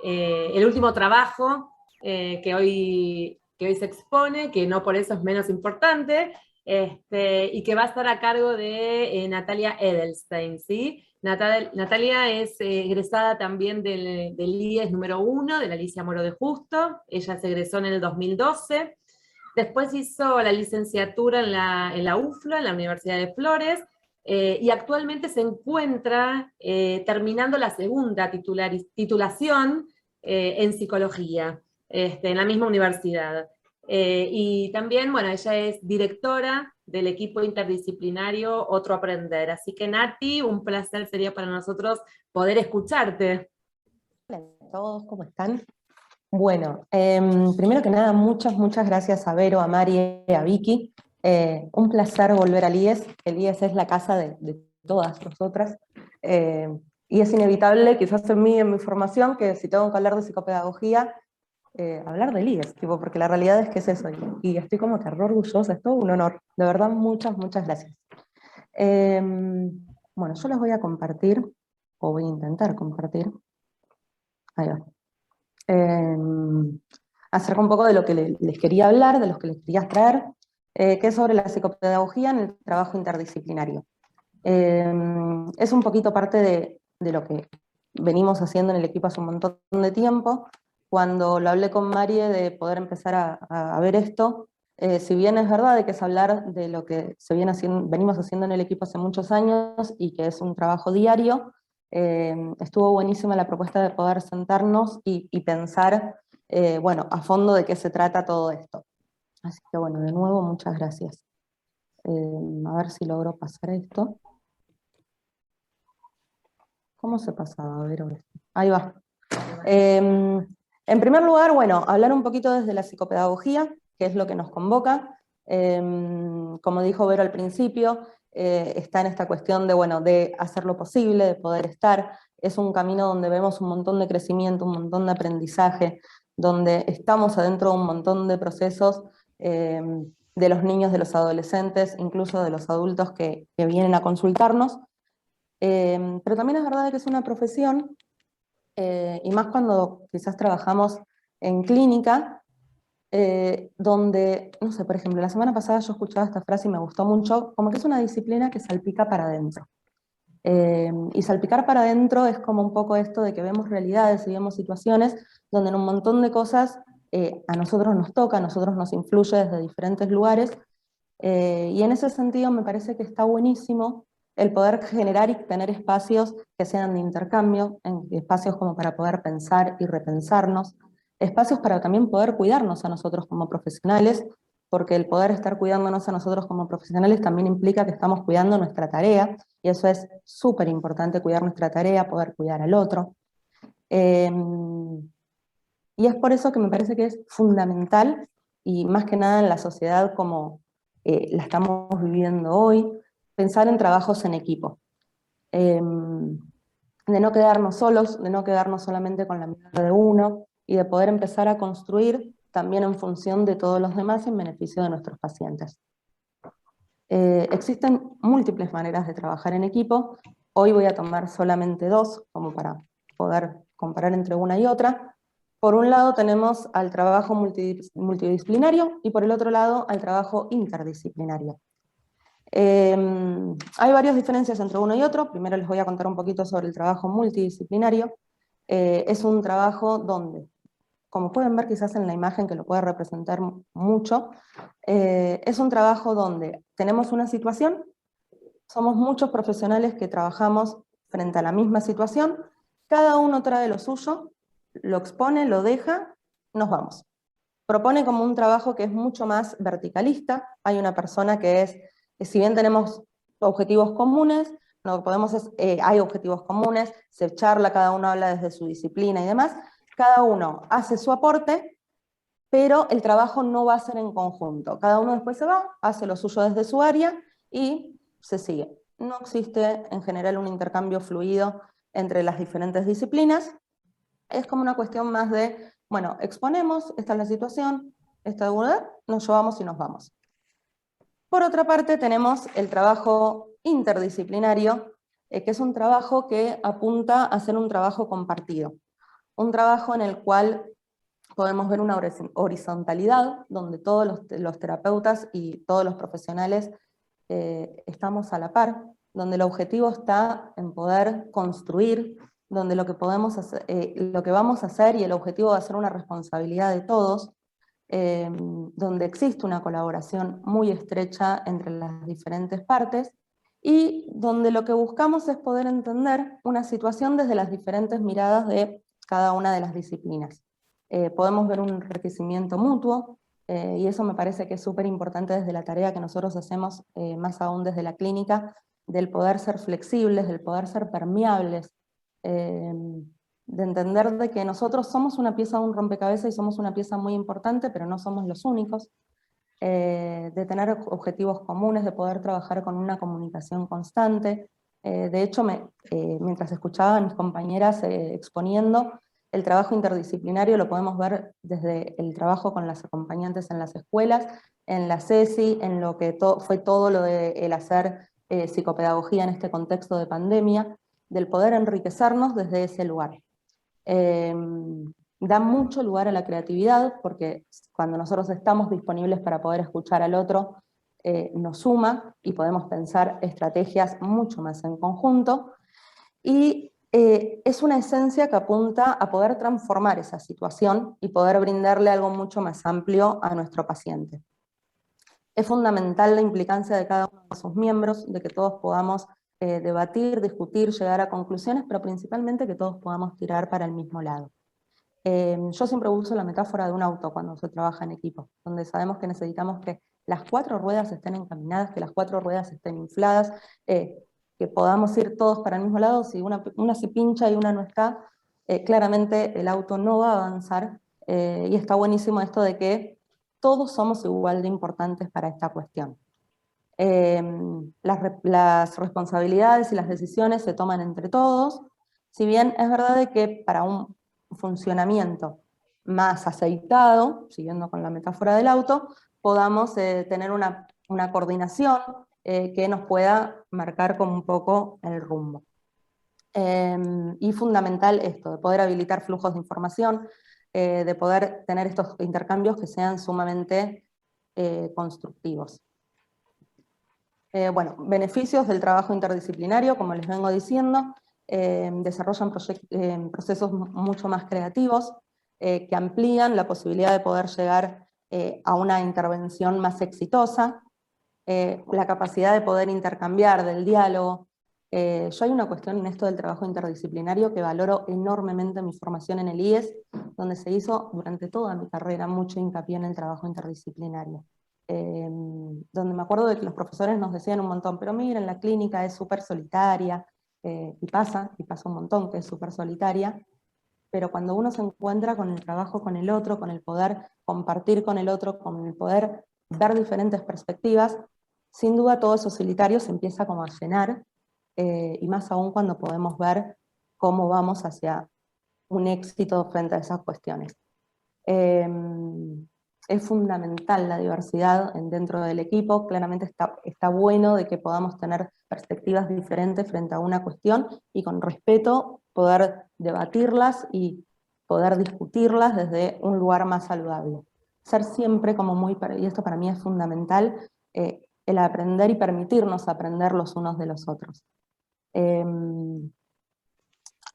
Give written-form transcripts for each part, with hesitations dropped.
el último trabajo que hoy se expone, que no por eso es menos importante, y que va a estar a cargo de Natalia Edelstein, ¿sí? Natalia es egresada también del IES número 1, de la Alicia Moro de Justo. Ella se egresó en el 2012. Después hizo la licenciatura en la UFLA, en la Universidad de Flores, y actualmente se encuentra terminando la segunda titulación en psicología, en la misma universidad. Y también, bueno, ella es directora del equipo interdisciplinario Otro Aprender. Así que, Nati, un placer sería para nosotros poder escucharte. Hola a todos, ¿cómo están? Bueno, primero que nada, muchas gracias a Vero, a Mari y a Vicky. Un placer volver al IES. El IES es la casa de todas nosotras. Y es inevitable, quizás en mi formación, que si tengo que hablar de psicopedagogía, hablar del IES, tipo, porque la realidad es que es eso. Y estoy como que re orgullosa, es todo un honor. De verdad, muchas gracias. Bueno, yo les voy a compartir, o voy a intentar compartir. Ahí va. Acerca un poco de lo que les quería hablar, de los que les quería traer, que es sobre la psicopedagogía en el trabajo interdisciplinario. Es un poquito parte de lo que venimos haciendo en el equipo hace un montón de tiempo. Cuando lo hablé con Marie de poder empezar a ver esto, si bien es verdad de que es hablar de lo que venimos haciendo en el equipo hace muchos años y que es un trabajo diario, estuvo buenísima la propuesta de poder sentarnos y pensar, bueno, a fondo de qué se trata todo esto. Así que bueno, de nuevo, muchas gracias. A ver si logro pasar esto. ¿Cómo se pasaba? A ver, ahora. Ahí va. En primer lugar, bueno, hablar un poquito desde la psicopedagogía, que es lo que nos convoca. Como dijo Vero al principio, está en esta cuestión de, bueno, de hacer lo posible, de poder estar. Es un camino donde vemos un montón de crecimiento, un montón de aprendizaje, donde estamos adentro de un montón de procesos de los niños, de los adolescentes, incluso de los adultos que vienen a consultarnos. Pero también es verdad que es una profesión, y más cuando quizás trabajamos en clínica, donde, no sé, por ejemplo, la semana pasada yo escuchaba esta frase y me gustó mucho, como que es una disciplina que salpica para adentro. Y salpicar para adentro es como un poco esto de que vemos realidades y vemos situaciones donde en un montón de cosas a nosotros nos toca, a nosotros nos influye desde diferentes lugares, y en ese sentido me parece que está buenísimo el poder generar y tener espacios que sean de intercambio, espacios como para poder pensar y repensarnos, espacios para también poder cuidarnos a nosotros como profesionales, porque el poder estar cuidándonos a nosotros como profesionales también implica que estamos cuidando nuestra tarea, y eso es súper importante, cuidar nuestra tarea, poder cuidar al otro. Y es por eso que me parece que es fundamental, y más que nada en la sociedad como la estamos viviendo hoy, pensar en trabajos en equipo. De no quedarnos solos, de no quedarnos solamente con la mirada de uno, y de poder empezar a construir también en función de todos los demás en beneficio de nuestros pacientes. Existen múltiples maneras de trabajar en equipo. Hoy voy a tomar solamente dos, como para poder comparar entre una y otra. Por un lado tenemos al trabajo multidisciplinario y por el otro lado al trabajo interdisciplinario. Hay varias diferencias entre uno y otro. Primero les voy a contar un poquito sobre el trabajo multidisciplinario. Es un trabajo donde, como pueden ver quizás en la imagen que lo puede representar mucho, es un trabajo donde tenemos una situación, somos muchos profesionales que trabajamos frente a la misma situación, cada uno trae lo suyo, lo expone, lo deja, nos vamos. Propone como un trabajo que es mucho más verticalista. Hay una persona que es, si bien tenemos objetivos comunes, no podemos, hay objetivos comunes, se charla, cada uno habla desde su disciplina y demás, cada uno hace su aporte, pero el trabajo no va a ser en conjunto. Cada uno después se va, hace lo suyo desde su área y se sigue. No existe en general un intercambio fluido entre las diferentes disciplinas. Es como una cuestión más de, bueno, exponemos, esta es la situación, esta es nos llevamos y nos vamos. Por otra parte tenemos el trabajo interdisciplinario, que es un trabajo que apunta a ser un trabajo compartido. Un trabajo en el cual podemos ver una horizontalidad, donde todos los terapeutas y todos los profesionales estamos a la par, donde el objetivo está en poder construir, donde lo que podemos hacer, lo que vamos a hacer y el objetivo va a ser una responsabilidad de todos, donde existe una colaboración muy estrecha entre las diferentes partes, y donde lo que buscamos es poder entender una situación desde las diferentes miradas de cada una de las disciplinas. Podemos ver un enriquecimiento mutuo, y eso me parece que es súper importante desde la tarea que nosotros hacemos, más aún desde la clínica, del poder ser flexibles, del poder ser permeables, de entender de que nosotros somos una pieza de un rompecabezas y somos una pieza muy importante, pero no somos los únicos, de tener objetivos comunes, de poder trabajar con una comunicación constante. De hecho, mientras escuchaba a mis compañeras exponiendo, el trabajo interdisciplinario lo podemos ver desde el trabajo con las acompañantes en las escuelas, en la CESI, en lo que fue todo lo de el hacer psicopedagogía en este contexto de pandemia, del poder enriquecernos desde ese lugar. Da mucho lugar a la creatividad, porque cuando nosotros estamos disponibles para poder escuchar al otro, nos suma y podemos pensar estrategias mucho más en conjunto, y es una esencia que apunta a poder transformar esa situación y poder brindarle algo mucho más amplio a nuestro paciente. Es fundamental la implicancia de cada uno de sus miembros, de que todos podamos debatir, discutir, llegar a conclusiones, pero principalmente que todos podamos tirar para el mismo lado. Yo siempre uso la metáfora de un auto cuando se trabaja en equipo, donde sabemos que necesitamos que las 4 ruedas estén encaminadas, que las 4 ruedas estén infladas, que podamos ir todos para el mismo lado. Si una se pincha y una no está, claramente el auto no va a avanzar, y está buenísimo esto de que todos somos igual de importantes para esta cuestión. Las responsabilidades y las decisiones se toman entre todos, si bien es verdad de que para un funcionamiento más aceitado, siguiendo con la metáfora del auto, podamos tener una coordinación que nos pueda marcar como un poco el rumbo. Y fundamental esto, de poder habilitar flujos de información, de poder tener estos intercambios que sean sumamente constructivos. Bueno, beneficios del trabajo interdisciplinario, como les vengo diciendo, desarrollan procesos mucho más creativos, que amplían la posibilidad de poder llegar a una intervención más exitosa, la capacidad de poder intercambiar, del diálogo. Yo hay una cuestión en esto del trabajo interdisciplinario que valoro enormemente en mi formación en el IES, donde se hizo durante toda mi carrera mucho hincapié en el trabajo interdisciplinario. Donde me acuerdo de que los profesores nos decían un montón, pero miren, la clínica es súper solitaria, y pasa un montón que es súper solitaria, pero cuando uno se encuentra con el trabajo con el otro, con el poder compartir con el otro, con el poder ver diferentes perspectivas, sin duda todo eso solitario se empieza como a llenar, y más aún cuando podemos ver cómo vamos hacia un éxito frente a esas cuestiones. Es fundamental la diversidad dentro del equipo, claramente está bueno de que podamos tener perspectivas diferentes frente a una cuestión y con respeto poder debatirlas y poder discutirlas desde un lugar más saludable. Ser siempre como y esto para mí es fundamental, el aprender y permitirnos aprender los unos de los otros.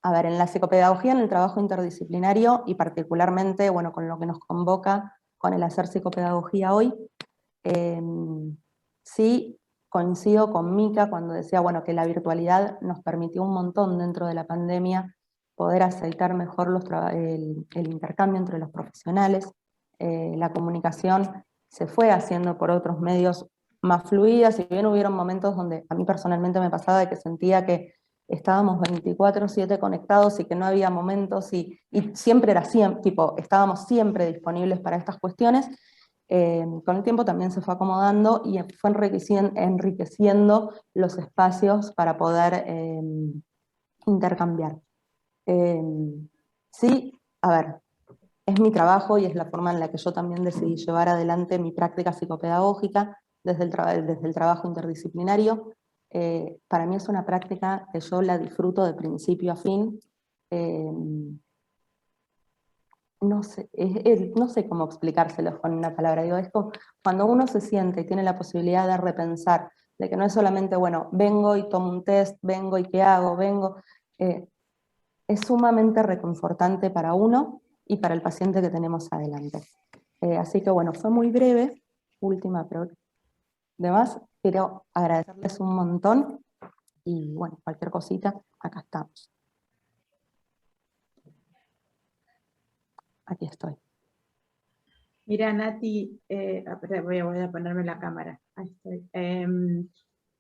A ver, en la psicopedagogía, en el trabajo interdisciplinario, y particularmente, bueno, con lo que nos convoca con el hacer psicopedagogía hoy, sí coincido con Mica cuando decía, bueno, que la virtualidad nos permitió un montón dentro de la pandemia poder aceitar mejor el intercambio entre los profesionales. La comunicación se fue haciendo por otros medios más fluida, si bien hubieron momentos donde a mí personalmente me pasaba de que sentía que estábamos 24/7 conectados y que no había momentos, y siempre era tipo, estábamos siempre disponibles para estas cuestiones. Con el tiempo también se fue acomodando y fue enriqueciendo los espacios para poder intercambiar. Sí, a ver, es mi trabajo y es la forma en la que yo también decidí llevar adelante mi práctica psicopedagógica desde el trabajo interdisciplinario. Para mí es una práctica que yo la disfruto de principio a fin. no sé, no sé cómo explicárselo con una palabra, digo, es como cuando uno se siente y tiene la posibilidad de repensar, de que no es solamente, bueno, vengo y tomo un test, vengo y qué hago, vengo, es sumamente reconfortante para uno y para el paciente que tenemos adelante. Así que bueno, fue muy breve, última, pero además quiero agradecerles un montón y bueno, cualquier cosita, acá estamos. Aquí estoy. Mira, Nati, espera, voy a ponerme la cámara. Ahí estoy.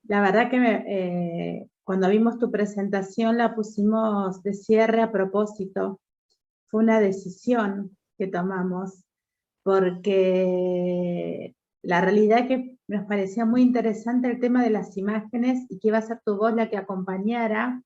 La verdad que cuando vimos tu presentación la pusimos de cierre a propósito. Fue una decisión que tomamos porque la realidad es que nos parecía muy interesante el tema de las imágenes y que iba a ser tu voz la que acompañara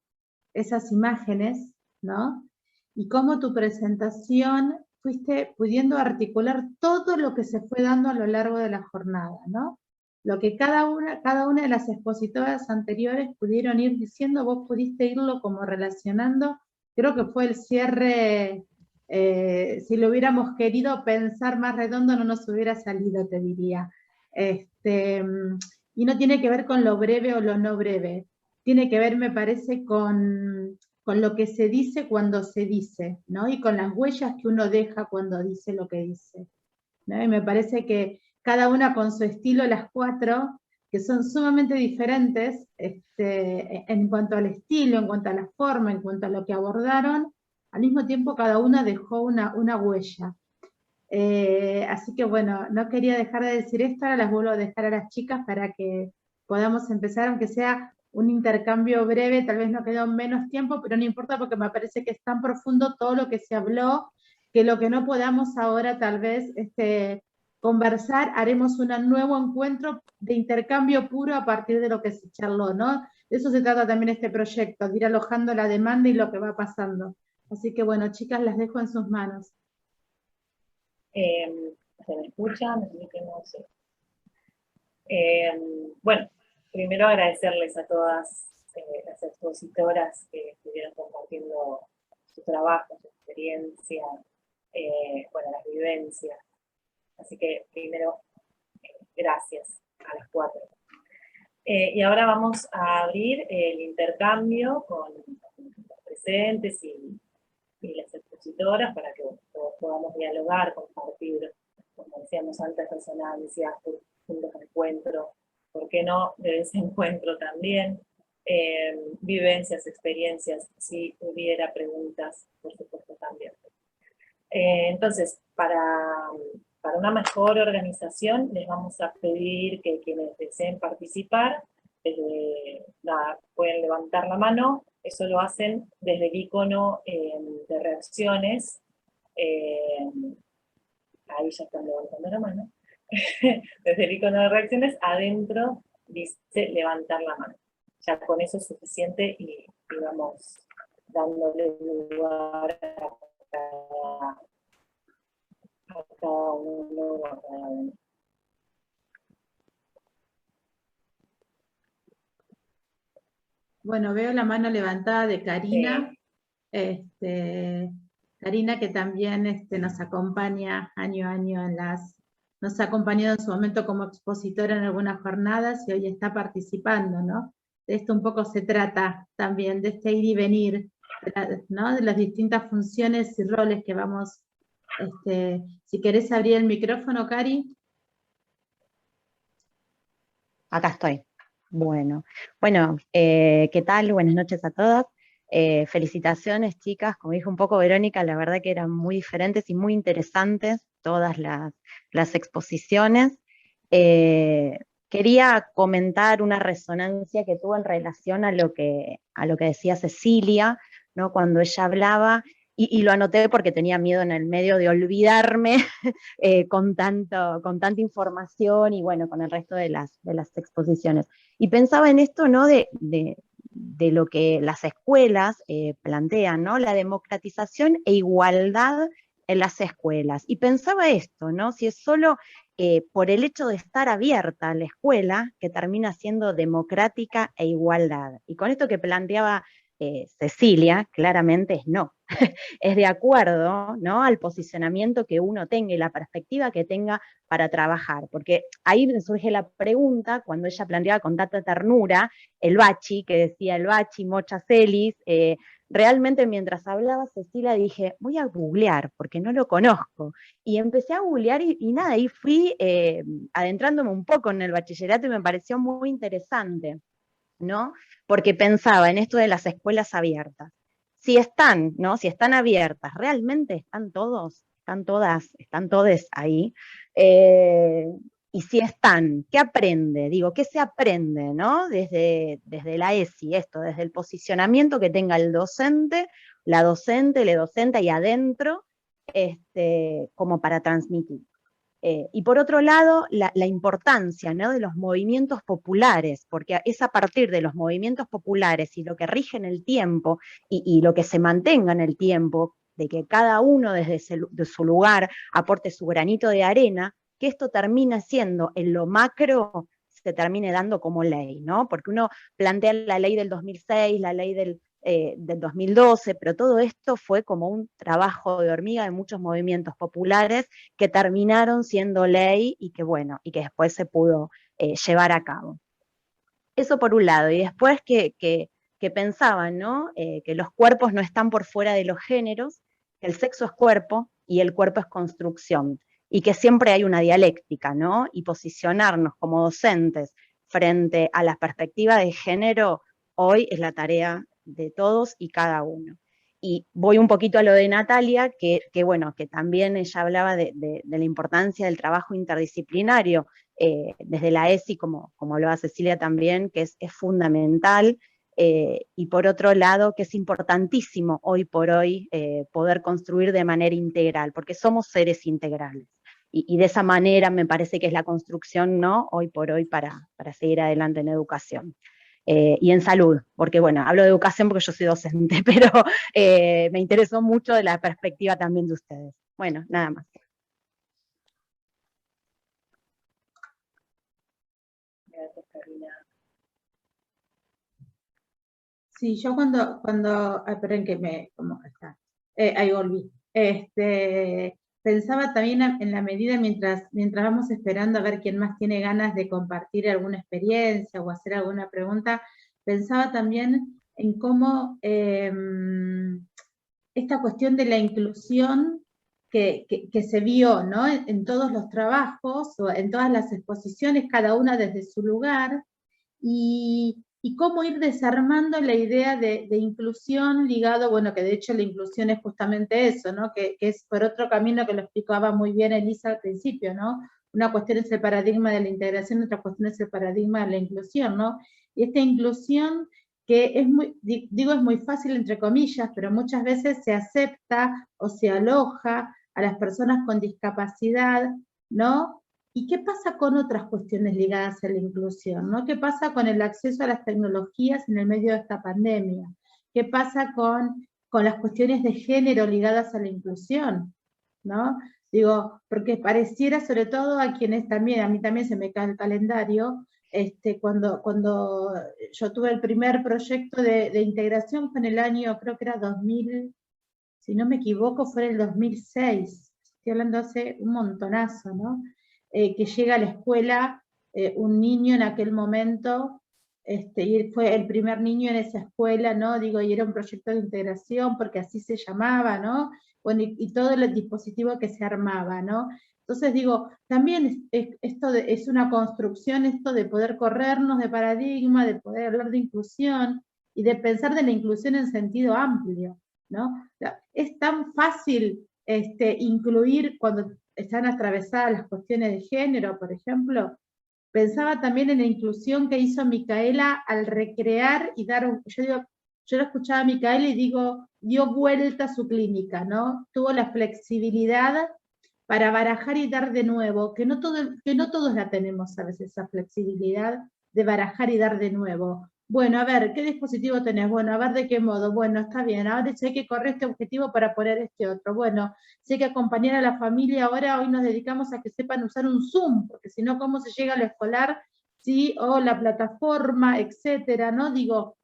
esas imágenes, ¿no? Y cómo tu presentación fuiste pudiendo articular todo lo que se fue dando a lo largo de la jornada, ¿no? Lo que cada una de las expositoras anteriores pudieron ir diciendo, vos pudiste irlo como relacionando. Creo que fue el cierre, si lo hubiéramos querido pensar más redondo no nos hubiera salido, te diría. Y no tiene que ver con lo breve o lo no breve, tiene que ver, me parece, con lo que se dice cuando se dice, ¿no? Y con las huellas que uno deja cuando dice lo que dice, ¿no? Y me parece que cada una con su estilo, las cuatro, que son sumamente diferentes en cuanto al estilo, en cuanto a la forma, en cuanto a lo que abordaron, al mismo tiempo cada una dejó una huella. Así que bueno, no quería dejar de decir esto, ahora las vuelvo a dejar a las chicas para que podamos empezar, aunque sea un intercambio breve, tal vez no quedó menos tiempo, pero no importa porque me parece que es tan profundo todo lo que se habló, que lo que no podamos ahora tal vez conversar, haremos un nuevo encuentro de intercambio puro a partir de lo que se charló, ¿no? De eso se trata también este proyecto, de ir alojando la demanda y lo que va pasando. Así que bueno, chicas, las dejo en sus manos. ¿Se me escucha? No sé. Bueno, primero agradecerles a todas las expositoras que estuvieron compartiendo su trabajo, su experiencia, bueno, las vivencias. Así que primero, gracias a las cuatro. Y ahora vamos a abrir el intercambio con los presentes y las expositoras para que todos podamos dialogar, compartir, como decíamos antes, resonancias, puntos de encuentro, ¿por qué no de desencuentro también? Vivencias, experiencias, si hubiera preguntas, por supuesto también. Entonces, para una mejor organización, les vamos a pedir que quienes deseen participar, pueden levantar la mano. Eso lo hacen desde el icono de reacciones. Ahí ya están levantando la mano. Desde el icono de reacciones, adentro dice levantar la mano. Ya con eso es suficiente y vamos dándole lugar a cada uno. Bueno, veo la mano levantada de Karina. Karina, que también nos acompaña año a año nos ha acompañado en su momento como expositora en algunas jornadas y hoy está participando, ¿no? De esto un poco se trata también, de este ir y venir, ¿no? De las distintas funciones y roles que vamos. Si querés abrir el micrófono, Cari. Acá estoy. Bueno, ¿qué tal? Buenas noches a todas. Felicitaciones, chicas. Como dijo un poco Verónica, la verdad que eran muy diferentes y muy interesantes todas las exposiciones. Quería comentar una resonancia que tuvo en relación a lo que decía Cecilia, ¿no? Cuando ella hablaba, y lo anoté porque tenía miedo en el medio de olvidarme con tanta información y bueno, con el resto de las exposiciones. Y pensaba en esto, ¿no? De lo que las escuelas plantean, ¿no? La democratización e igualdad en las escuelas. Y pensaba esto, ¿no? Si es solo por el hecho de estar abierta la escuela que termina siendo democrática e igualdad. Y con esto que planteaba Cecilia, claramente es no. Es de acuerdo, ¿no?, al posicionamiento que uno tenga y la perspectiva que tenga para trabajar. Porque ahí me surge la pregunta, cuando ella planteaba con tanta ternura el bachi, que decía el bachi, mocha celis, realmente mientras hablaba Cecilia dije, voy a googlear, porque no lo conozco. Y empecé a googlear y nada, y fui adentrándome un poco en el bachillerato y me pareció muy interesante, ¿no? Porque pensaba en esto de las escuelas abiertas. Si están, ¿no?, si están abiertas, ¿realmente están todos, están todas, están todes ahí? Y si están, ¿qué aprende? Digo, ¿qué se aprende, ¿no?, desde la ESI, esto, desde el posicionamiento que tenga el docente, la docente, le docente ahí adentro, como para transmitir. Y por otro lado, la importancia, ¿no?, de los movimientos populares, porque es a partir de los movimientos populares y lo que rige en el tiempo y lo que se mantenga en el tiempo, de que cada uno desde de su lugar aporte su granito de arena, que esto termina siendo en lo macro, se termine dando como ley, ¿no? Porque uno plantea la ley del 2006, la ley del 2012, pero todo esto fue como un trabajo de hormiga de muchos movimientos populares que terminaron siendo ley y que, bueno, y que después se pudo llevar a cabo. Eso por un lado, y después que pensaban, ¿no?, que los cuerpos no están por fuera de los géneros, que el sexo es cuerpo y el cuerpo es construcción, y que siempre hay una dialéctica, ¿no?, y posicionarnos como docentes frente a la perspectiva de género hoy es la tarea de todos y cada uno. Y voy un poquito a lo de Natalia, que bueno, que también ella hablaba de la importancia del trabajo interdisciplinario, desde la ESI, como hablaba Cecilia también, que es fundamental, y por otro lado, que es importantísimo hoy por hoy poder construir de manera integral, porque somos seres integrales. Y de esa manera me parece que es la construcción, ¿no?, hoy por hoy para seguir adelante en educación. Y en salud, porque bueno, hablo de educación porque yo soy docente, pero me interesó mucho de la perspectiva también de ustedes. Bueno, nada más. Gracias, Carolina. Sí, yo esperen que ¿cómo está? Ahí volví. Pensaba también en la medida mientras vamos esperando a ver quién más tiene ganas de compartir alguna experiencia o hacer alguna pregunta, pensaba también en cómo esta cuestión de la inclusión que se vio, ¿no?, en todos los trabajos o en todas las exposiciones, cada una desde su lugar, y cómo ir desarmando la idea de inclusión ligado, bueno, que de hecho la inclusión es justamente eso, ¿no?, que es por otro camino que lo explicaba muy bien Elisa al principio, ¿no? Una cuestión es el paradigma de la integración, otra cuestión es el paradigma de la inclusión, ¿no? Y esta inclusión que es es muy fácil entre comillas, pero muchas veces se acepta o se aloja a las personas con discapacidad, ¿no? ¿Y qué pasa con otras cuestiones ligadas a la inclusión, ¿no? ¿Qué pasa con el acceso a las tecnologías en el medio de esta pandemia? ¿Qué pasa con las cuestiones de género ligadas a la inclusión, ¿no? Digo, porque pareciera, sobre todo a quienes también, a mí también se me cae el calendario, cuando yo tuve el primer proyecto de integración fue en el año, creo que era 2000, si no me equivoco, fue en el 2006, estoy hablando hace un montonazo, ¿no? Que llega a la escuela un niño en aquel momento, y fue el primer niño en esa escuela, ¿no? Digo, y era un proyecto de integración, porque así se llamaba, ¿no? Bueno, y todo el dispositivo que se armaba, ¿no? Entonces digo, también esto es una construcción, esto de poder corrernos de paradigma, de poder hablar de inclusión, y de pensar de la inclusión en sentido amplio, ¿no? O sea, es tan fácil incluir cuando están atravesadas las cuestiones de género, por ejemplo. Pensaba también en la inclusión que hizo Micaela al recrear y dar, yo lo escuchaba a Micaela y digo, dio vuelta a su clínica, ¿no? Tuvo la flexibilidad para barajar y dar de nuevo, que no todos la tenemos a veces, esa flexibilidad de barajar y dar de nuevo. Bueno, a ver, ¿qué dispositivo tenés? Bueno, a ver de qué modo. Bueno, está bien, ahora si hay que correr este objetivo para poner este otro. Bueno, si hay que acompañar a la familia, ahora hoy nos dedicamos a que sepan usar un Zoom, porque si no, ¿cómo se llega a lo escolar? Sí, o la plataforma, etcétera, ¿no? Digo,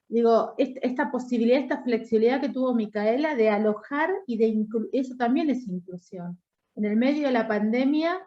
digo, esta posibilidad, esta flexibilidad que tuvo Micaela de alojar y de eso también es inclusión. En el medio de la pandemia,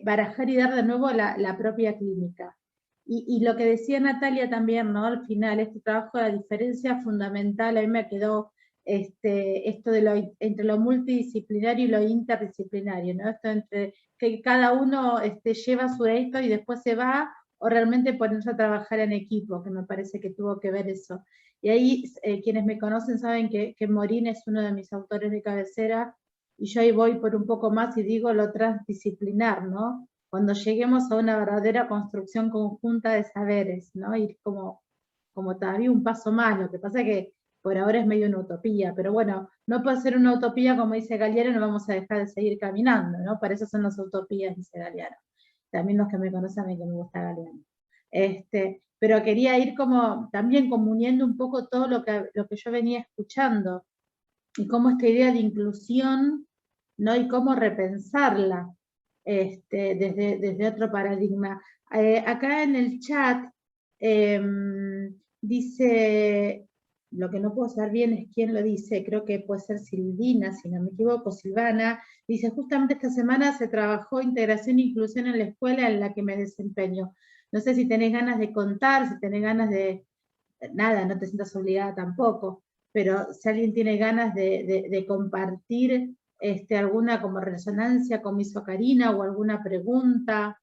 barajar y dar de nuevo la propia clínica. Y lo que decía Natalia también, ¿no? Al final, este trabajo de la diferencia fundamental, a mí me quedó esto de entre lo multidisciplinario y lo interdisciplinario, ¿no? Esto entre que cada uno lleva su esto y después se va, o realmente ponerse a trabajar en equipo, que me parece que tuvo que ver eso. Y ahí quienes me conocen saben que Morín es uno de mis autores de cabecera, y yo ahí voy por un poco más y digo lo transdisciplinar, ¿no? Cuando lleguemos a una verdadera construcción conjunta de saberes, ¿no? Ir como todavía un paso más, lo que pasa es que por ahora es medio una utopía, pero bueno, no puede ser una utopía, como dice Galeano, no vamos a dejar de seguir caminando, ¿no? Para eso son las utopías, dice Galeano. También los que me conocen, a mí que me gusta Galeano. Pero quería ir como también comuniendo un poco todo lo que yo venía escuchando, y cómo esta idea de inclusión, ¿no? Y cómo repensarla desde otro paradigma. Acá en el chat dice, lo que no puedo saber bien es quién lo dice, creo que puede ser Silvina, si no me equivoco, Silvana, dice, justamente esta semana se trabajó integración e inclusión en la escuela en la que me desempeño. No sé si tenés ganas de contar, si tenés ganas de, nada, no te sientas obligada tampoco, pero si alguien tiene ganas de compartir alguna como resonancia como hizo Karina, o alguna pregunta.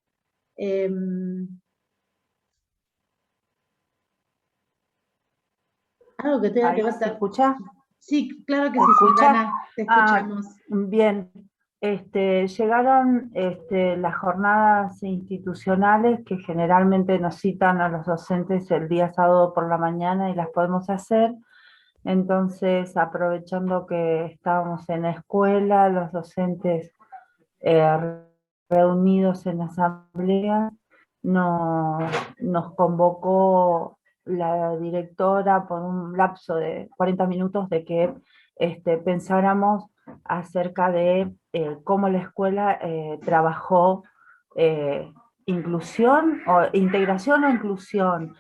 Algo que tenga que ver. ¿Se escucha? Sí, claro que ¿Se sí, escucha? Silvana, te escuchamos. Bien. Llegaron las jornadas institucionales que generalmente nos citan a los docentes el día sábado por la mañana y las podemos hacer. Entonces, aprovechando que estábamos en la escuela, los docentes reunidos en asamblea, nos convocó la directora por un lapso de 40 minutos de que pensáramos acerca de cómo la escuela trabajó inclusión, o integración o inclusión.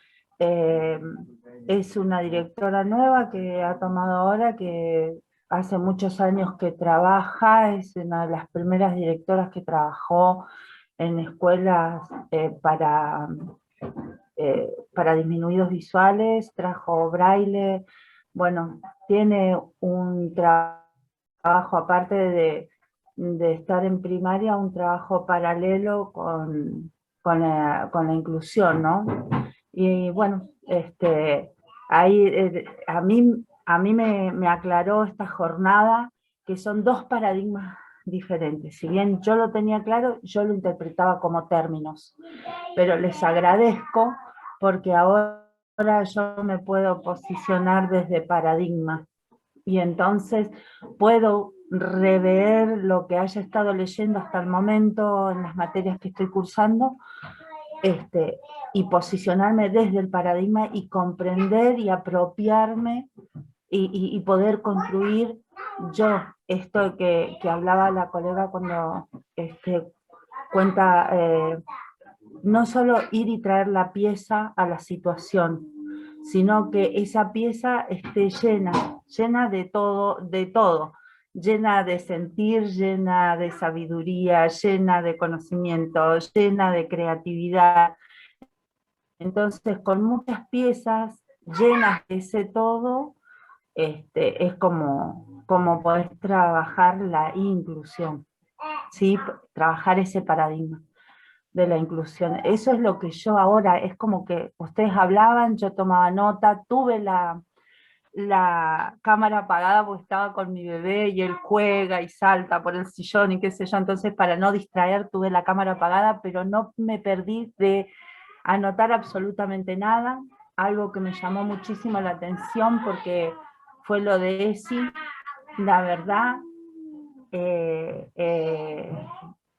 Es una directora nueva que ha tomado ahora, que hace muchos años que trabaja, es una de las primeras directoras que trabajó en escuelas para disminuidos visuales, trajo braille, bueno, tiene un trabajo aparte de estar en primaria, un trabajo paralelo con la inclusión, ¿no? Y bueno, ahí a mí me aclaró esta jornada que son dos paradigmas diferentes. Si bien yo lo tenía claro, yo lo interpretaba como términos, pero les agradezco porque ahora yo me puedo posicionar desde paradigma y entonces puedo rever lo que haya estado leyendo hasta el momento en las materias que estoy cursando, y posicionarme desde el paradigma y comprender y apropiarme y poder construir yo esto que hablaba la colega cuando cuenta, no solo ir y traer la pieza a la situación, sino que esa pieza esté llena de todo, llena de sentir, llena de sabiduría, llena de conocimiento, llena de creatividad. Entonces, con muchas piezas llenas de ese todo, es como poder trabajar la inclusión, ¿sí? Trabajar ese paradigma de la inclusión. Eso es lo que yo ahora, es como que ustedes hablaban, yo tomaba nota, tuve la cámara apagada porque estaba con mi bebé y él juega y salta por el sillón y qué sé yo, entonces para no distraer tuve la cámara apagada, pero no me perdí de anotar absolutamente nada. Algo que me llamó muchísimo la atención porque fue lo de ESI, la verdad,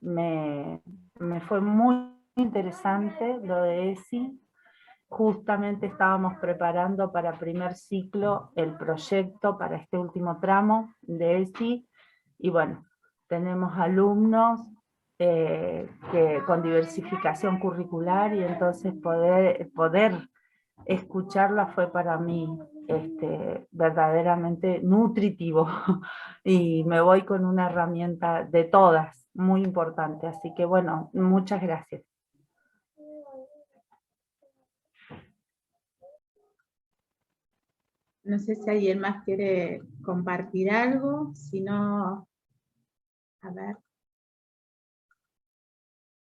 me fue muy interesante lo de ESI. Justamente estábamos preparando para primer ciclo el proyecto para este último tramo de ESI, y bueno, tenemos alumnos que con diversificación curricular, y entonces poder escucharla fue para mí verdaderamente nutritivo y me voy con una herramienta de todas muy importante. Así que bueno, muchas gracias. No sé si alguien más quiere compartir algo, si no, a ver.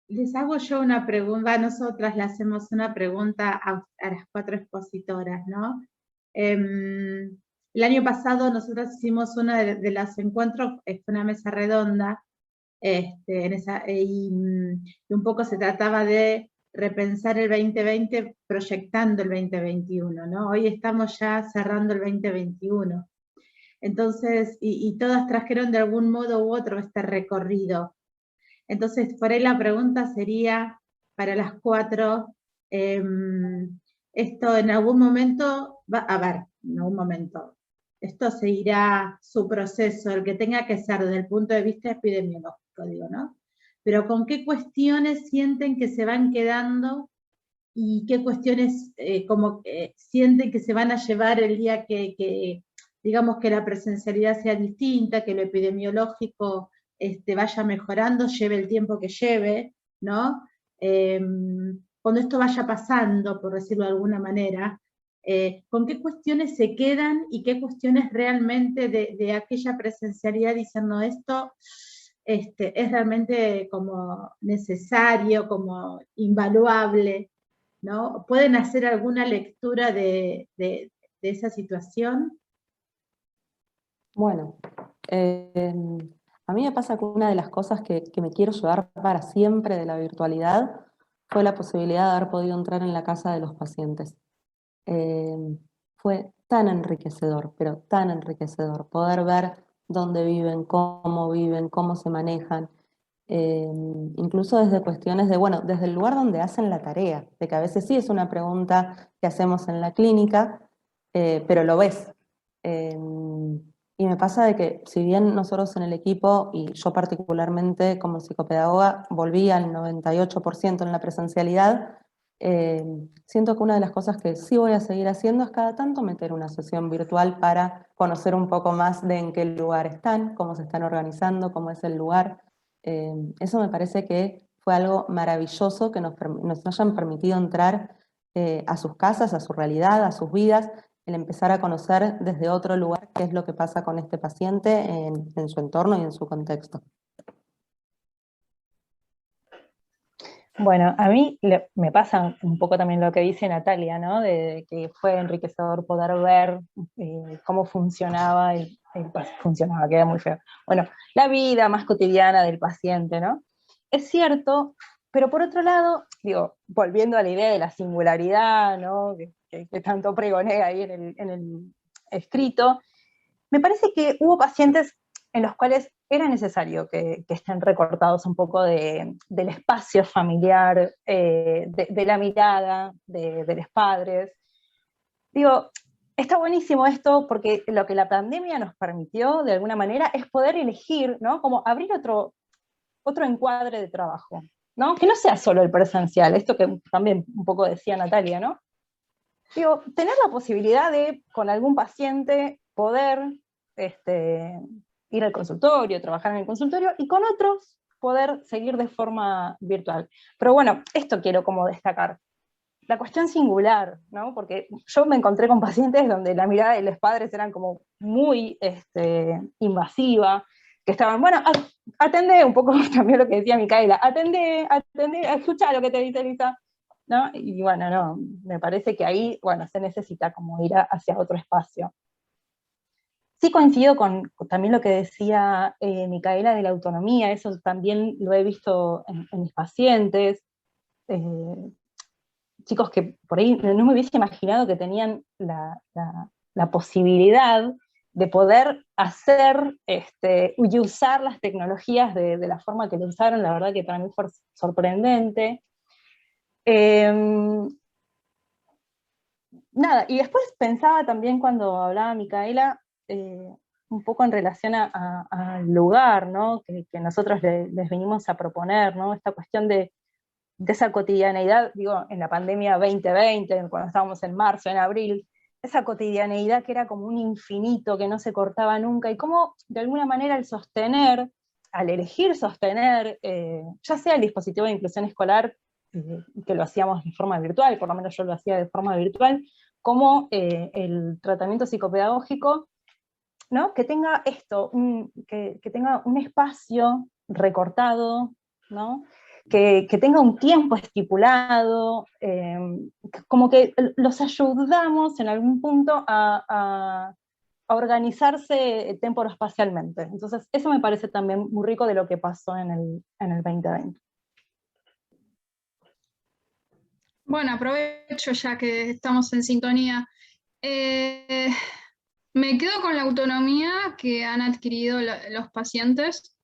Les hago yo una pregunta, nosotras le hacemos una pregunta a las 4 expositoras, ¿no? El año pasado nosotros hicimos uno de los encuentros, fue una mesa redonda, y un poco se trataba de repensar el 2020 proyectando el 2021, ¿no? Hoy estamos ya cerrando el 2021. Entonces, y todas trajeron de algún modo u otro este recorrido. Entonces, por ahí la pregunta sería para las 4, esto en algún momento, en algún momento, esto seguirá su proceso, el que tenga que ser desde el punto de vista epidemiológico, digo, ¿no? Pero ¿con qué cuestiones sienten que se van quedando y qué cuestiones sienten que se van a llevar el día que digamos que la presencialidad sea distinta, que lo epidemiológico vaya mejorando, lleve el tiempo que lleve, ¿no? Cuando esto vaya pasando, por decirlo de alguna manera, ¿con qué cuestiones se quedan y qué cuestiones realmente de aquella presencialidad dicen, no, esto es realmente como necesario, como invaluable, ¿no? ¿Pueden hacer alguna lectura de esa situación? Bueno, a mí me pasa que una de las cosas que me quiero llevar para siempre de la virtualidad fue la posibilidad de haber podido entrar en la casa de los pacientes. Fue tan enriquecedor, pero tan enriquecedor, poder ver dónde viven, cómo se manejan, incluso desde cuestiones de, bueno, desde el lugar donde hacen la tarea, de que a veces sí es una pregunta que hacemos en la clínica, pero lo ves. Y me pasa de que si bien nosotros en el equipo, y yo particularmente como psicopedagoga, volví al 98% en la presencialidad, siento que una de las cosas que sí voy a seguir haciendo es cada tanto meter una sesión virtual para conocer un poco más de en qué lugar están, cómo se están organizando, cómo es el lugar. Eso me parece que fue algo maravilloso que nos hayan permitido entrar a sus casas, a su realidad, a sus vidas, el empezar a conocer desde otro lugar qué es lo que pasa con este paciente en su entorno y en su contexto. Bueno, a mí me pasa un poco también lo que dice Natalia, ¿no? De que fue enriquecedor poder ver cómo funcionaba, funcionaba, queda muy feo. Bueno, la vida más cotidiana del paciente, ¿no? Es cierto, pero por otro lado, digo, volviendo a la idea de la singularidad, ¿no? Que tanto pregoné ahí en el escrito, me parece que hubo pacientes en los cuales era necesario que estén recortados un poco del espacio familiar, de la mirada de los padres. Digo, está buenísimo esto porque lo que la pandemia nos permitió, de alguna manera, es poder elegir, ¿no? Como abrir otro encuadre de trabajo, ¿no? Que no sea solo el presencial, esto que también un poco decía Natalia, ¿no? Digo, tener la posibilidad de, con algún paciente, poder ir al consultorio, trabajar en el consultorio, y con otros poder seguir de forma virtual. Pero bueno, esto quiero como destacar. La cuestión singular, ¿no? Porque yo me encontré con pacientes donde la mirada de los padres eran como muy invasiva, que estaban, bueno, atendé un poco también lo que decía Micaela, atendé, escucha lo que te dice Elisa, ¿no? Y bueno, no, me parece que ahí, bueno, se necesita como ir hacia otro espacio. Sí coincido con también lo que decía Micaela de la autonomía, eso también lo he visto en mis pacientes, chicos que por ahí no me hubiese imaginado que tenían la posibilidad de poder hacer y usar las tecnologías de la forma que lo usaron, la verdad que para mí fue sorprendente. Nada, y después pensaba también cuando hablaba Micaela, un poco en relación al lugar, ¿no? Que nosotros les venimos a proponer, ¿no? Esta cuestión de de esa cotidianeidad, digo, en la pandemia 2020, cuando estábamos en marzo, en abril, esa cotidianeidad que era como un infinito, que no se cortaba nunca, y cómo de alguna manera al elegir sostener, ya sea el dispositivo de inclusión escolar, que lo hacíamos de forma virtual, por lo menos yo lo hacía de forma virtual, como el tratamiento psicopedagógico, ¿no? Que tenga esto, que tenga un espacio recortado, ¿no? Que tenga un tiempo estipulado, como que los ayudamos en algún punto a organizarse temporoespacialmente. Entonces, eso me parece también muy rico de lo que pasó en el 2020. Bueno, aprovecho ya que estamos en sintonía. Me quedo con la autonomía que han adquirido los pacientes,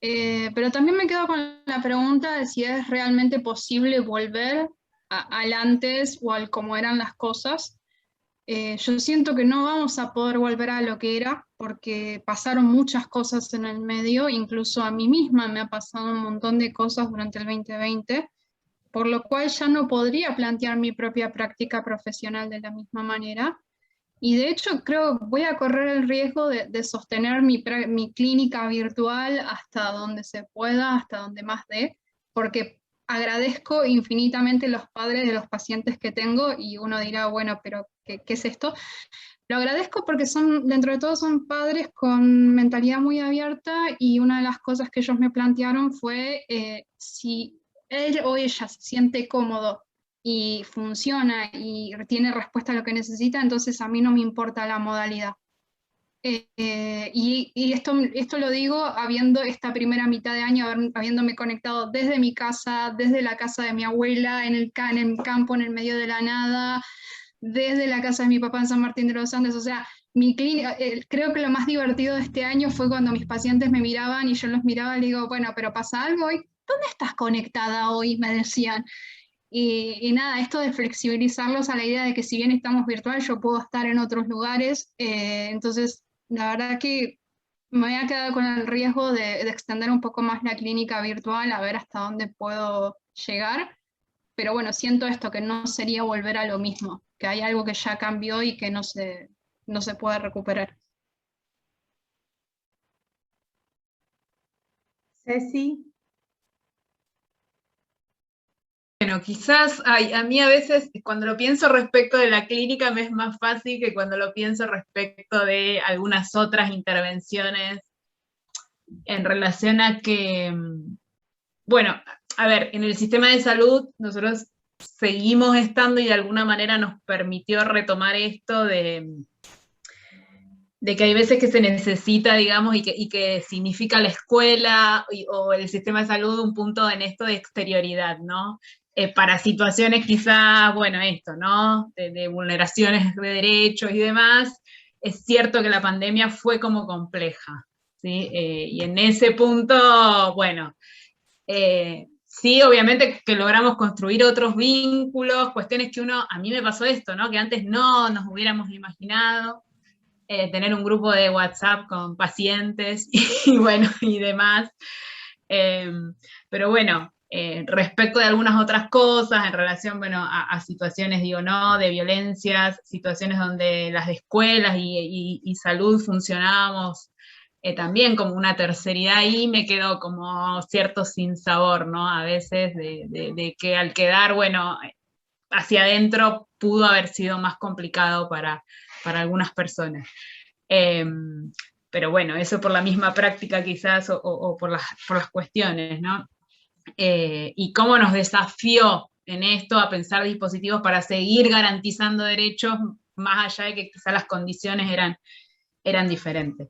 pero también me quedo con la pregunta de si es realmente posible volver al antes o al cómo eran las cosas. Yo siento que no vamos a poder volver a lo que era, porque pasaron muchas cosas en el medio, incluso a mí misma me ha pasado un montón de cosas durante el 2020, por lo cual ya no podría plantear mi propia práctica profesional de la misma manera. Y de hecho creo que voy a correr el riesgo de sostener mi clínica virtual hasta donde se pueda, hasta donde más dé, porque agradezco infinitamente los padres de los pacientes que tengo, y uno dirá, bueno, pero ¿qué es esto? Lo agradezco porque dentro de todo son padres con mentalidad muy abierta, y una de las cosas que ellos me plantearon fue si él o ella se siente cómodo y funciona y tiene respuesta a lo que necesita, entonces a mí no me importa la modalidad. Y esto lo digo habiendo esta primera mitad de año, habiéndome conectado desde mi casa, desde la casa de mi abuela, en el campo, en el medio de la nada, desde la casa de mi papá en San Martín de los Andes. O sea, mi clínica, creo que lo más divertido de este año fue cuando mis pacientes me miraban y yo los miraba y les digo, bueno, pero ¿pasa algo hoy? ¿Dónde estás conectada hoy? Me decían. Y nada, esto de flexibilizarlos a la idea de que si bien estamos virtual, yo puedo estar en otros lugares. Entonces, la verdad que me había quedado con el riesgo de extender un poco más la clínica virtual, a ver hasta dónde puedo llegar. Pero bueno, siento esto, que no sería volver a lo mismo, que hay algo que ya cambió y que no se puede recuperar. Ceci. Bueno, quizás a mí a veces cuando lo pienso respecto de la clínica me es más fácil que cuando lo pienso respecto de algunas otras intervenciones en relación a que, bueno, a ver, en el sistema de salud nosotros seguimos estando y de alguna manera nos permitió retomar esto de que hay veces que se necesita, digamos, y que significa la escuela o el sistema de salud un punto en esto de exterioridad, ¿no? Para situaciones quizás, bueno, esto, ¿no? De vulneraciones de derechos y demás, es cierto que la pandemia fue como compleja, ¿sí? Y en ese punto, bueno, sí, obviamente que logramos construir otros vínculos, cuestiones que a mí me pasó esto, ¿no? Que antes no nos hubiéramos imaginado, tener un grupo de WhatsApp con pacientes y bueno, y demás. Pero bueno, respecto de algunas otras cosas en relación, bueno, a situaciones, digo, no, de violencias, situaciones donde las escuelas y salud funcionábamos también como una terceridad, ahí me quedó como cierto sinsabor, ¿no? A veces de que al quedar, bueno, hacia adentro pudo haber sido más complicado para algunas personas. Pero bueno, eso por la misma práctica quizás o por las cuestiones, ¿no? Y cómo nos desafió en esto a pensar dispositivos para seguir garantizando derechos, más allá de que quizás las condiciones eran diferentes.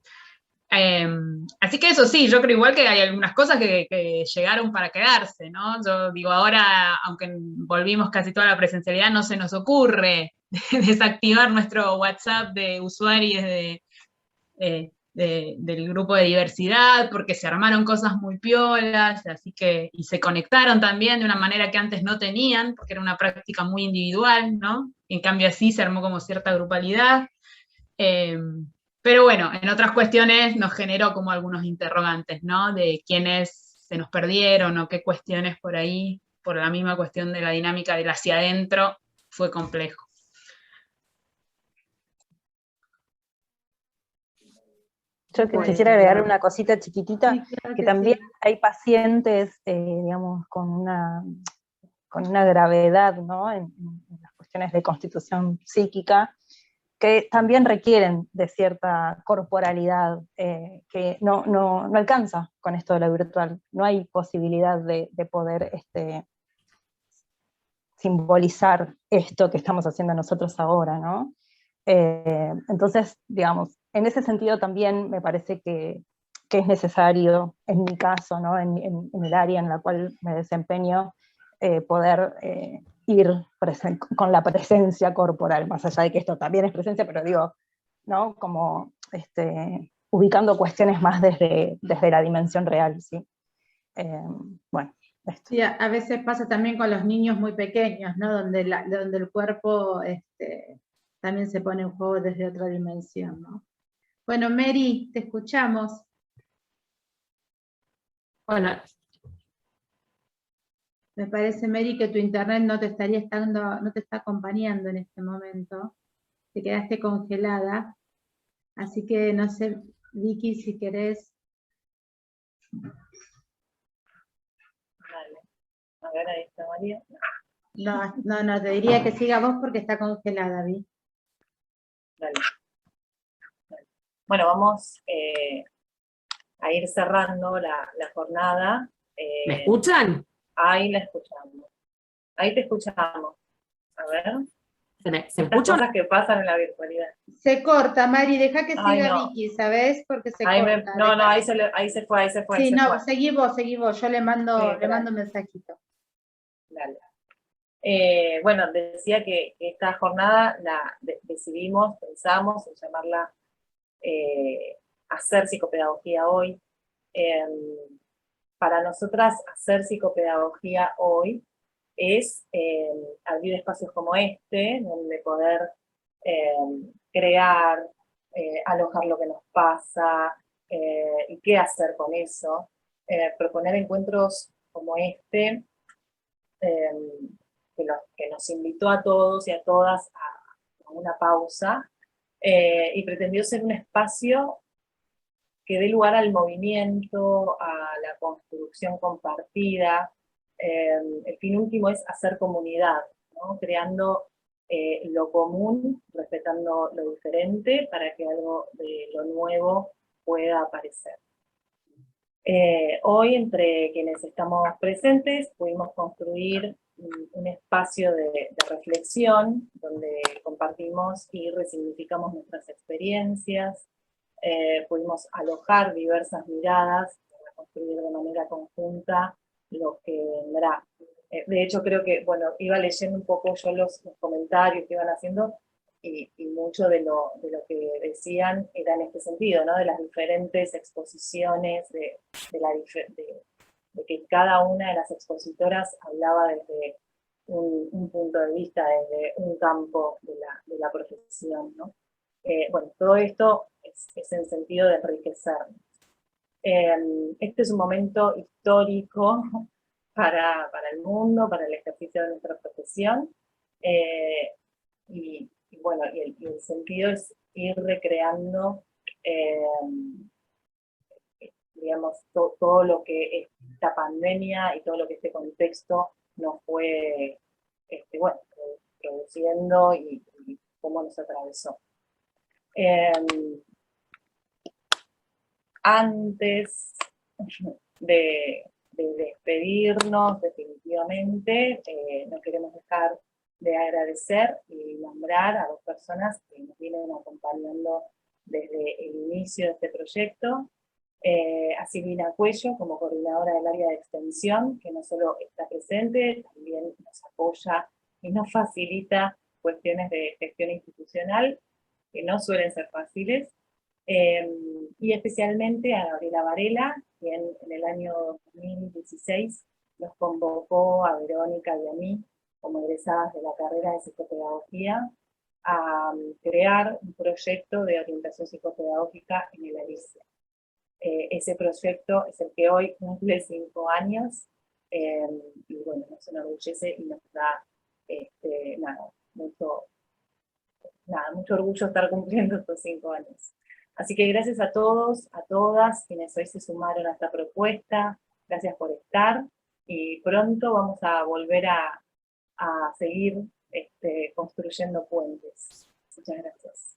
Así que eso sí, yo creo igual que hay algunas cosas que llegaron para quedarse, ¿no? Yo digo, ahora, aunque volvimos casi toda la presencialidad, no se nos ocurre desactivar nuestro WhatsApp de usuarios del grupo de diversidad, porque se armaron cosas muy piolas, así que, y se conectaron también de una manera que antes no tenían, porque era una práctica muy individual, ¿no? En cambio así se armó como cierta grupalidad. Pero bueno, en otras cuestiones nos generó como algunos interrogantes, ¿no? De quiénes se nos perdieron o qué cuestiones por ahí por la misma cuestión de la dinámica del hacia adentro, fue complejo. Yo Bueno, quisiera agregar una cosita chiquitita, Sí, claro que que también sí. hay pacientes, digamos, con una gravedad, ¿no? En las cuestiones de constitución psíquica, que también requieren de cierta corporalidad, que no alcanza con esto de lo virtual. No hay posibilidad de poder simbolizar esto que estamos haciendo nosotros ahora, ¿no? Entonces, digamos, en ese sentido también me parece que es necesario, en mi caso, ¿no? en el área en la cual me desempeño, poder ir con la presencia corporal, más allá de que esto también es presencia, pero digo, ¿no? Como ubicando cuestiones más desde la dimensión real, ¿sí? Bueno, esto. Sí, a veces pasa también con los niños muy pequeños, ¿no? Donde el cuerpo también se pone en juego desde otra dimensión, ¿no? Bueno, Mary, te escuchamos. Bueno, Me parece, Mary, que tu internet no te está acompañando en este momento. Te quedaste congelada. Así que no sé, Vicky, si querés. Vale. A ver, ahí está María. No, te diría que siga vos porque está congelada, Vi. Dale. Bueno, vamos a ir cerrando la jornada. ¿me escuchan? Ahí la escuchamos. Ahí te escuchamos. A ver. ¿Se me Estas escuchan? cosas que pasan en la virtualidad. Se corta, Mari, deja que Ay, siga no. Vicky, ¿sabes? Porque se Ahí corta. ahí se fue. Sí, no, seguí vos, yo le mando un mensajito. Dale. Bueno, decía que esta jornada pensamos en llamarla Hacer Psicopedagogía Hoy. Para nosotras, hacer psicopedagogía hoy es abrir espacios como este, donde poder crear, alojar lo que nos pasa y qué hacer con eso. Proponer encuentros como este, que nos invitó a todos y a todas a una pausa, y pretendió ser un espacio que dé lugar al movimiento, a la construcción compartida. El fin último es hacer comunidad, ¿no? Creando lo común, respetando lo diferente, para que algo de lo nuevo pueda aparecer. Hoy, entre quienes estamos presentes, pudimos construir un espacio de reflexión, donde compartimos y resignificamos nuestras experiencias. Pudimos alojar diversas miradas para construir de manera conjunta lo que vendrá. De hecho, creo que, bueno, iba leyendo un poco yo los comentarios que iban haciendo, y mucho de lo que decían era en este sentido, ¿no? De las diferentes exposiciones, de que cada una de las expositoras hablaba desde un punto de vista, desde un campo de la profesión, ¿no? Bueno, todo esto es en sentido de enriquecernos. Este es un momento histórico para el mundo, para el ejercicio de nuestra profesión, y bueno, el sentido es ir recreando, digamos, todo lo que esta pandemia y todo lo que este contexto nos fue, bueno, produciendo y cómo nos atravesó. Antes de despedirnos definitivamente, no queremos dejar de agradecer y nombrar a dos personas que nos vienen acompañando desde el inicio de este proyecto. A Silvina Cuello, como coordinadora del área de extensión, que no solo está presente, también nos apoya y nos facilita cuestiones de gestión institucional, que no suelen ser fáciles, y especialmente a Gabriela Varela, quien en el año 2016 nos convocó a Verónica y a mí, como egresadas de la carrera de psicopedagogía, a crear un proyecto de orientación psicopedagógica en el ALICE. Ese proyecto es el que hoy cumple 5 años, y bueno, nos enorgullece y nos da mucho orgullo estar cumpliendo estos 5 años. Así que gracias a todos, a todas quienes hoy se sumaron a esta propuesta, gracias por estar, y pronto vamos a volver a seguir construyendo puentes. Muchas gracias.